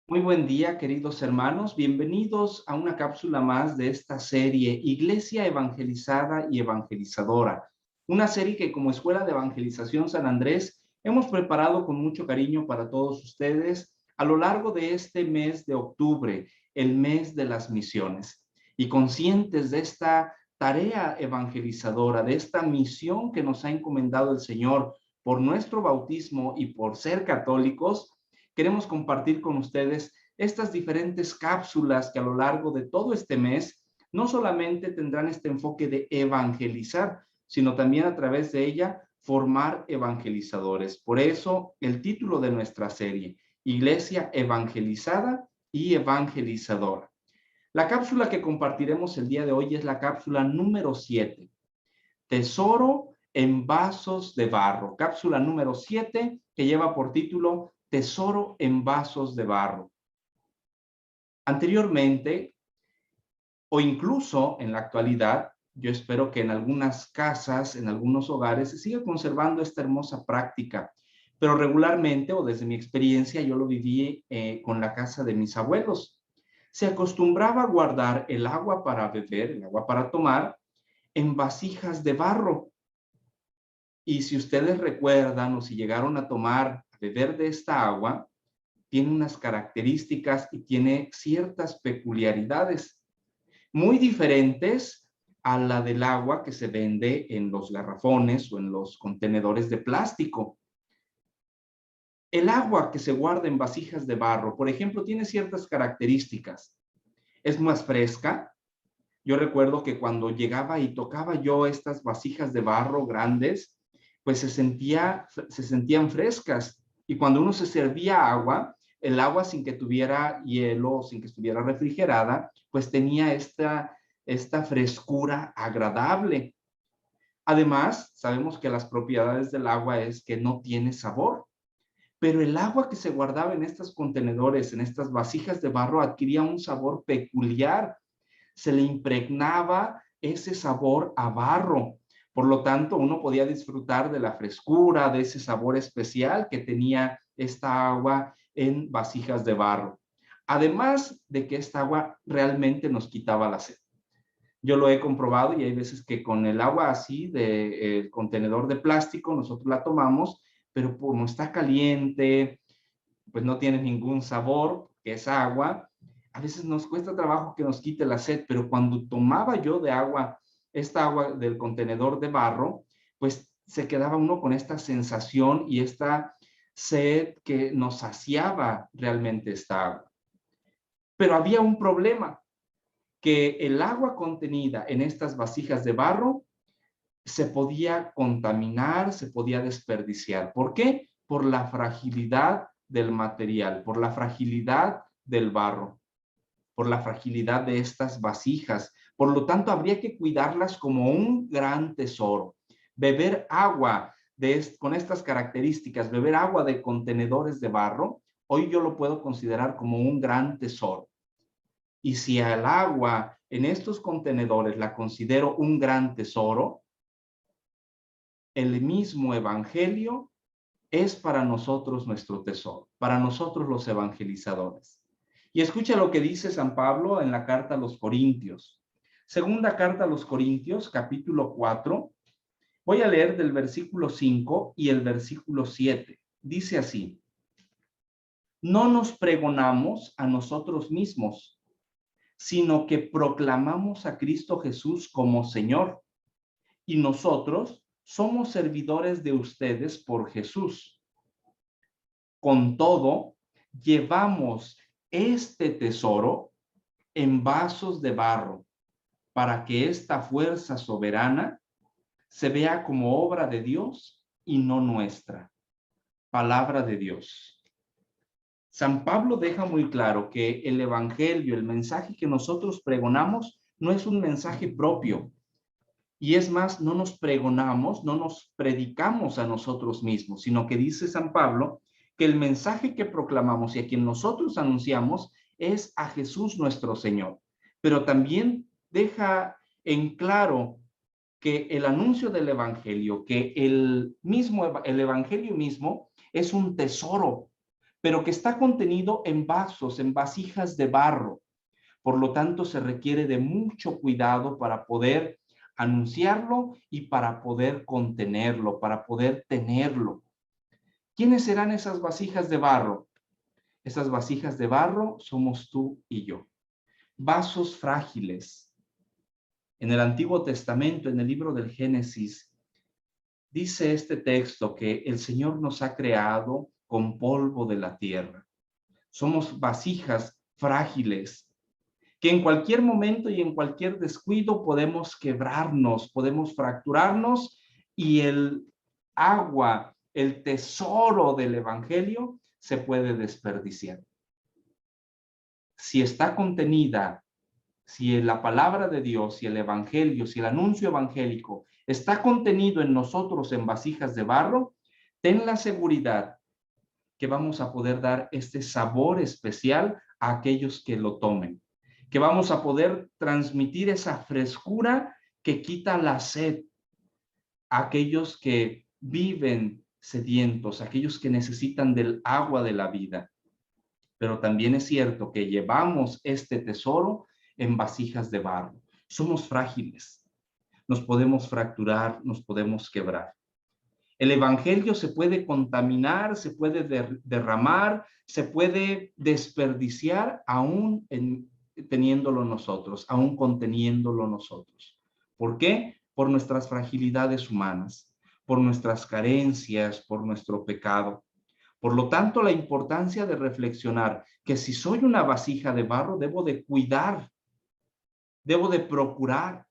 Muy buen día, queridos hermanos. Bienvenidos a una cápsula más de esta serie Iglesia Evangelizada y Evangelizadora. Una serie que como Escuela de Evangelización San Andrés hemos preparado con mucho cariño para todos ustedes a lo largo de este mes de octubre, el mes de las misiones. Y conscientes de esta tarea evangelizadora, de esta misión que nos ha encomendado el Señor por nuestro bautismo y por ser católicos, queremos compartir con ustedes estas diferentes cápsulas que a lo largo de todo este mes no solamente tendrán este enfoque de evangelizar, sino también a través de ella formar evangelizadores. Por eso el título de nuestra serie, Iglesia Evangelizada y Evangelizadora. La cápsula que compartiremos el día de hoy es la cápsula número 7, Tesoro en vasos de barro. Cápsula número 7 que lleva por título Tesoro en vasos de barro. Anteriormente, o incluso en la actualidad, yo espero que en algunas casas, en algunos hogares, se siga conservando esta hermosa práctica. Pero regularmente, o desde mi experiencia, yo lo viví con la casa de mis abuelos. Se acostumbraba a guardar el agua para beber, el agua para tomar, en vasijas de barro. Y si ustedes recuerdan o si llegaron a tomar, a beber de esta agua, tiene unas características y tiene ciertas peculiaridades muy diferentes a la del agua que se vende en los garrafones o en los contenedores de plástico. El agua que se guarda en vasijas de barro, por ejemplo, tiene ciertas características. Es más fresca. Yo recuerdo que cuando llegaba y tocaba yo estas vasijas de barro grandes, pues se sentían frescas. Y cuando uno se servía agua, el agua sin que tuviera hielo, sin que estuviera refrigerada, pues tenía esta frescura agradable. Además, sabemos que las propiedades del agua es que no tiene sabor, pero el agua que se guardaba en estos contenedores, en estas vasijas de barro, adquiría un sabor peculiar. Se le impregnaba ese sabor a barro. Por lo tanto, uno podía disfrutar de la frescura, de ese sabor especial que tenía esta agua en vasijas de barro. Además de que esta agua realmente nos quitaba la sed. Yo lo he comprobado y hay veces que con el agua así del contenedor de plástico nosotros la tomamos, pero como está caliente, pues no tiene ningún sabor, que es agua. A veces nos cuesta trabajo que nos quite la sed, pero cuando tomaba yo de agua, esta agua del contenedor de barro, pues se quedaba uno con esta sensación y esta sed que nos saciaba realmente esta agua. Pero había un problema, que el agua contenida en estas vasijas de barro se podía contaminar, se podía desperdiciar. ¿Por qué? Por la fragilidad del material, por la fragilidad del barro, por la fragilidad de estas vasijas. Por lo tanto, habría que cuidarlas como un gran tesoro. Beber agua con estas características, beber agua de contenedores de barro, hoy yo lo puedo considerar como un gran tesoro. Y si al agua en estos contenedores la considero un gran tesoro, el mismo evangelio es para nosotros nuestro tesoro, para nosotros los evangelizadores. Y escucha lo que dice San Pablo en la carta a los Corintios. Segunda carta a los Corintios, capítulo 4. Voy a leer del versículo 5 y el versículo 7. Dice así: no nos pregonamos a nosotros mismos, sino que proclamamos a Cristo Jesús como Señor, y nosotros somos servidores de ustedes por Jesús. Con todo, llevamos este tesoro en vasos de barro, para que esta fuerza soberana se vea como obra de Dios y no nuestra. Palabra de Dios. San Pablo deja muy claro que el evangelio, el mensaje que nosotros pregonamos, no es un mensaje propio. Y es más, no nos pregonamos, no nos predicamos a nosotros mismos, sino que dice San Pablo que el mensaje que proclamamos y a quien nosotros anunciamos es a Jesús nuestro Señor. Pero también deja en claro que el anuncio del evangelio, que el evangelio mismo es un tesoro, pero que está contenido en vasos, en vasijas de barro. Por lo tanto, se requiere de mucho cuidado para poder anunciarlo y para poder contenerlo, para poder tenerlo. ¿Quiénes serán esas vasijas de barro? Esas vasijas de barro somos tú y yo. Vasos frágiles. En el Antiguo Testamento, en el libro del Génesis, dice este texto que el Señor nos ha creado con polvo de la tierra. Somos vasijas frágiles, que en cualquier momento y en cualquier descuido podemos quebrarnos, podemos fracturarnos y el agua, el tesoro del Evangelio se puede desperdiciar. Si está contenida, si la palabra de Dios, si el Evangelio, si el anuncio evangélico está contenido en nosotros en vasijas de barro, ten la seguridad que vamos a poder dar este sabor especial a aquellos que lo tomen, que vamos a poder transmitir esa frescura que quita la sed a aquellos que viven sedientos, aquellos que necesitan del agua de la vida. Pero también es cierto que llevamos este tesoro en vasijas de barro. Somos frágiles, nos podemos fracturar, nos podemos quebrar. El evangelio se puede contaminar, se puede derramar, se puede desperdiciar aún teniéndolo nosotros, aún conteniéndolo nosotros. ¿Por qué? Por nuestras fragilidades humanas, por nuestras carencias, por nuestro pecado. Por lo tanto, la importancia de reflexionar que si soy una vasija de barro, debo de cuidar, debo de procurar,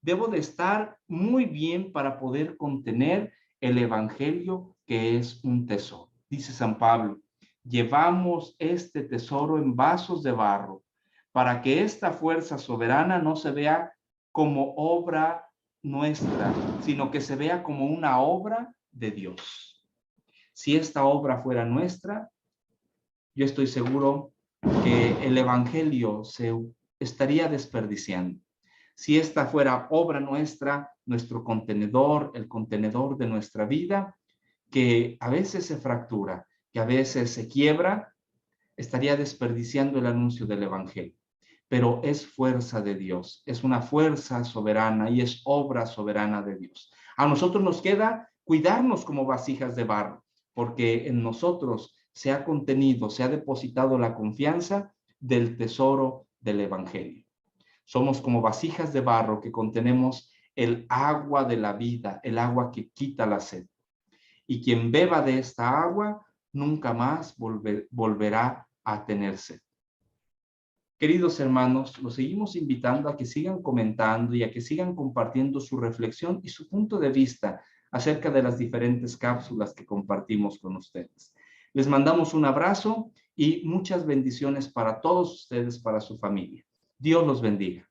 debo de estar muy bien para poder contener el evangelio que es un tesoro. Dice San Pablo, llevamos este tesoro en vasos de barro para que esta fuerza soberana no se vea como obra nuestra, sino que se vea como una obra de Dios. Si esta obra fuera nuestra, yo estoy seguro que el evangelio se estaría desperdiciando. Si esta fuera obra nuestra, nuestro contenedor, el contenedor de nuestra vida, que a veces se fractura, que a veces se quiebra, estaría desperdiciando el anuncio del evangelio. Pero es fuerza de Dios, es una fuerza soberana y es obra soberana de Dios. A nosotros nos queda cuidarnos como vasijas de barro, porque en nosotros se ha contenido, se ha depositado la confianza del tesoro del evangelio. Somos como vasijas de barro que contenemos el agua de la vida, el agua que quita la sed. Y quien beba de esta agua nunca más volverá a tener sed. Queridos hermanos, los seguimos invitando a que sigan comentando y a que sigan compartiendo su reflexión y su punto de vista acerca de las diferentes cápsulas que compartimos con ustedes. Les mandamos un abrazo y muchas bendiciones para todos ustedes, para su familia. Dios los bendiga.